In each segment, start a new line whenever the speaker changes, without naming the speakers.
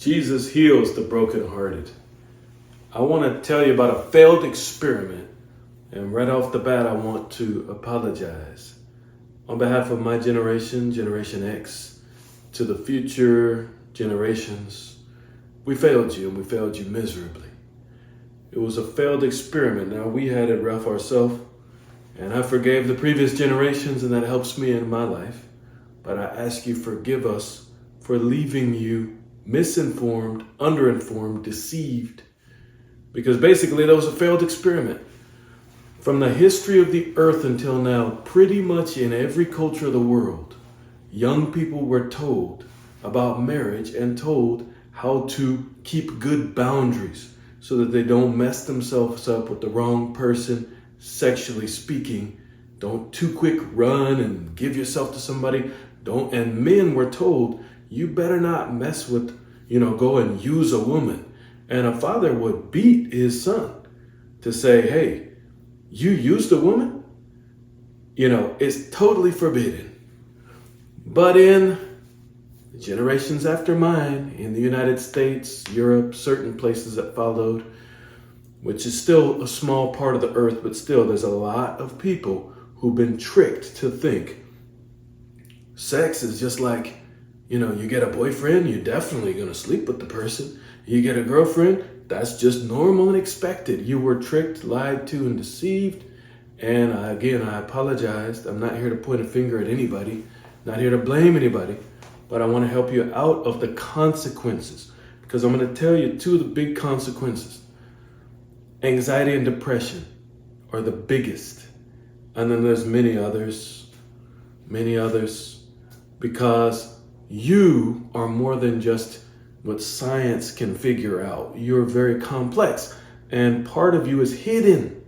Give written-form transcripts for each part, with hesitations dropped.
Jesus heals the brokenhearted. I want to tell you about a failed experiment. And right off the bat, I want to apologize on behalf of my generation, Generation X, to the future generations. We failed you, and we failed you miserably. It was a failed experiment. Now, we had it rough ourselves, and I forgave the previous generations, and that helps me in my life. But I ask you, forgive us for leaving you misinformed, underinformed, deceived, because basically that was a failed experiment. From the history of the earth until now, pretty much in every culture of the world, young people were told about marriage and told how to keep good boundaries so that they don't mess themselves up with the wrong person, sexually speaking. Don't too quick run and give yourself to somebody. And men were told, you better not mess with, go and use a woman. And a father would beat his son to say, hey, you used a woman? It's totally forbidden. But in generations after mine, in the United States, Europe, certain places that followed, which is still a small part of the earth, but still there's a lot of people who've been tricked to think sex is just like, you get a boyfriend, you're definitely going to sleep with the person. You get a girlfriend, that's just normal and expected. You were tricked, lied to, and deceived. And I apologized. I'm not here to point a finger at anybody, not here to blame anybody, but I want to help you out of the consequences, because I'm going to tell you two of the big consequences. Anxiety and depression are the biggest. And then there's many others, because you are more than just what science can figure out. You're very complex, and part of you is hidden.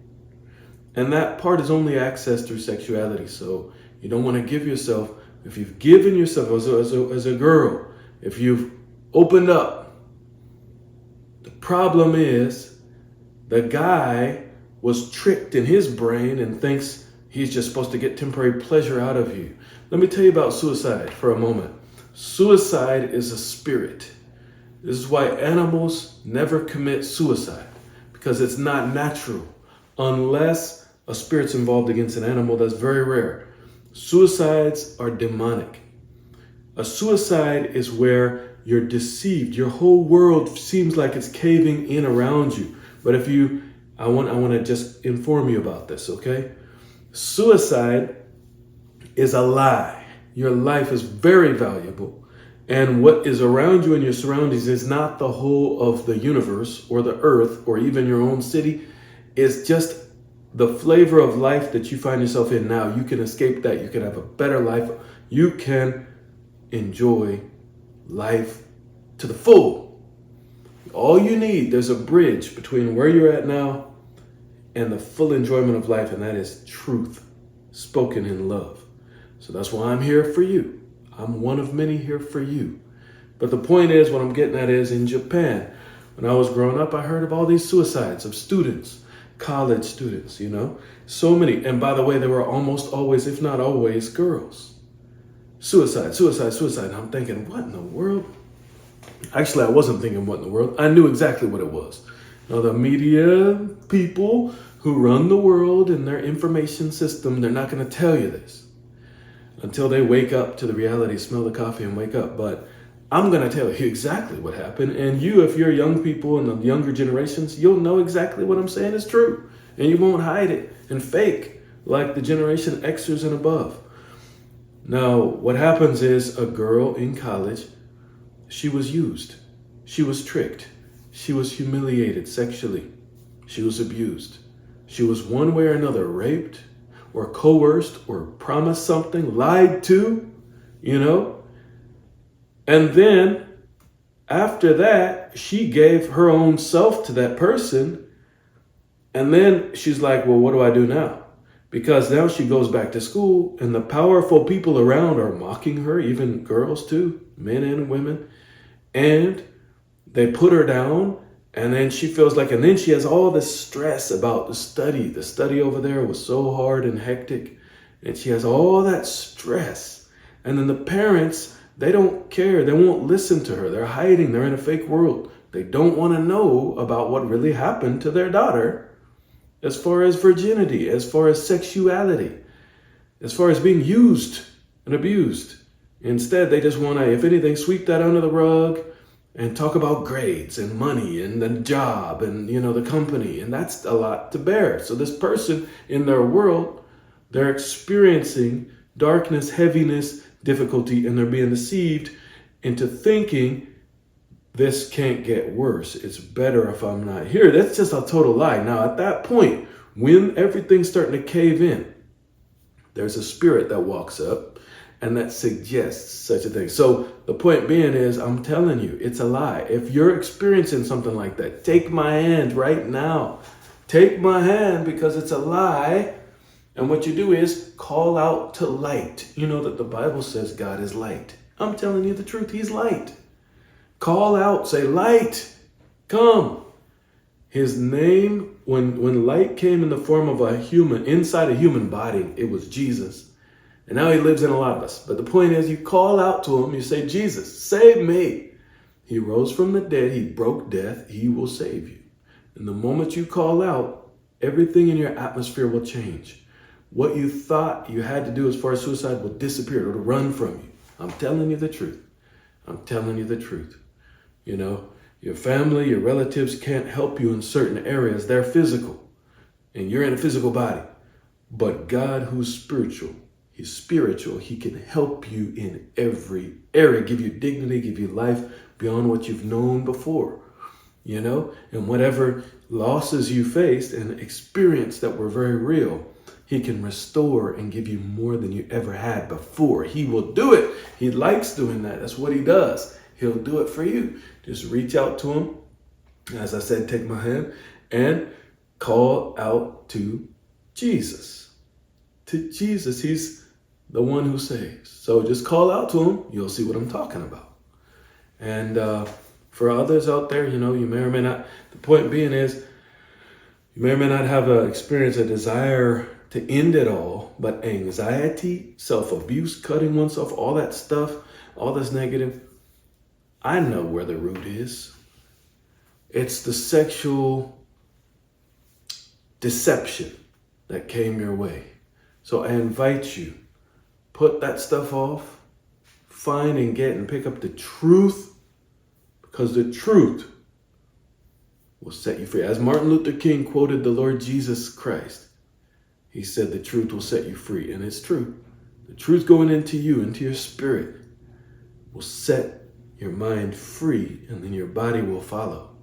And that part is only accessed through sexuality. So you don't want to give yourself, if you've given yourself as a girl, if you've opened up, the problem is the guy was tricked in his brain and thinks he's just supposed to get temporary pleasure out of you. Let me tell you about suicide for a moment. Suicide is a spirit. This is why animals never commit suicide, because it's not natural. Unless a spirit's involved against an animal, that's very rare. Suicides are demonic. A suicide is where you're deceived. Your whole world seems like it's caving in around you. But I want to just inform you about this, okay? Suicide is a lie. Your life is very valuable. And what is around you and your surroundings is not the whole of the universe or the earth or even your own city. It's just the flavor of life that you find yourself in now. You can escape that. You can have a better life. You can enjoy life to the full. All you need, there's a bridge between where you're at now and the full enjoyment of life, and that is truth spoken in love. So that's why I'm here for you. I'm one of many here for you. But the point is, what I'm getting at is, in Japan, when I was growing up, I heard of all these suicides of students, college students, so many. And by the way, they were almost always, if not always, girls. Suicide. And I'm thinking, what in the world? Actually, I wasn't thinking what in the world. I knew exactly what it was. Now, the media people who run the world and their information system, they're not going to tell you this until they wake up to the reality, smell the coffee and wake up. But I'm going to tell you exactly what happened. And you, if you're young people and the younger generations, you'll know exactly what I'm saying is true. And you won't hide it and fake like the Generation Xers and above. Now, what happens is, a girl in college, she was used. She was tricked. She was humiliated sexually. She was abused. She was one way or another raped or coerced or promised something, lied to, And then after that, she gave her own self to that person. And then she's like, well, what do I do now? Because now she goes back to school and the powerful people around are mocking her, even girls too, men and women. And they put her down, and then she feels like, and then she has all this stress about the study. The study over there was so hard and hectic, and she has all that stress. And then the parents, They don't care. They won't listen to her. They're hiding. They're in a fake world. They don't want to know about what really happened to their daughter as far as virginity, as far as sexuality, as far as being used and abused. Instead, they just want to, if anything, sweep that under the rug and talk about grades and money and the job and, the company. And that's a lot to bear. So this person in their world, they're experiencing darkness, heaviness, difficulty, and they're being deceived into thinking this can't get worse. It's better if I'm not here. That's just a total lie. Now, at that point, when everything's starting to cave in, there's a spirit that walks up and that suggests such a thing. So the point being is, I'm telling you, it's a lie. If you're experiencing something like that, take my hand right now. Take my hand, because it's a lie. And what you do is call out to light. You know that the Bible says God is light. I'm telling you the truth. He's light. Call out, say, light, come. His name, when light came in the form of a human, inside a human body, it was Jesus. And now he lives in a lot of us. But the point is, you call out to him, you say, Jesus, save me. He rose from the dead. He broke death. He will save you. And the moment you call out, everything in your atmosphere will change. What you thought you had to do as far as suicide will disappear. It'll run from you. I'm telling you the truth. I'm telling you the truth. Your family, your relatives can't help you in certain areas. They're physical, and you're in a physical body. But God, who's spiritual, he's spiritual. He can help you in every area, give you dignity, give you life beyond what you've known before, and whatever losses you faced and experienced that were very real, he can restore and give you more than you ever had before. He will do it. He likes doing that. That's what he does. He'll do it for you. Just reach out to him. As I said, take my hand and call out to Jesus. To Jesus. He's the one who saves. So just call out to him. You'll see what I'm talking about. And for others out there, you may or may not. The point being is, you may or may not have experienced a desire to end it all, but anxiety, self-abuse, cutting oneself, all that stuff, all this negative, I know where the root is. It's the sexual deception that came your way. So I invite you, put that stuff off, find and get and pick up the truth, because the truth will set you free. As Martin Luther King quoted the Lord Jesus Christ, he said the truth will set you free. And it's true. The truth going into you, into your spirit, will set your mind free, and then your body will follow.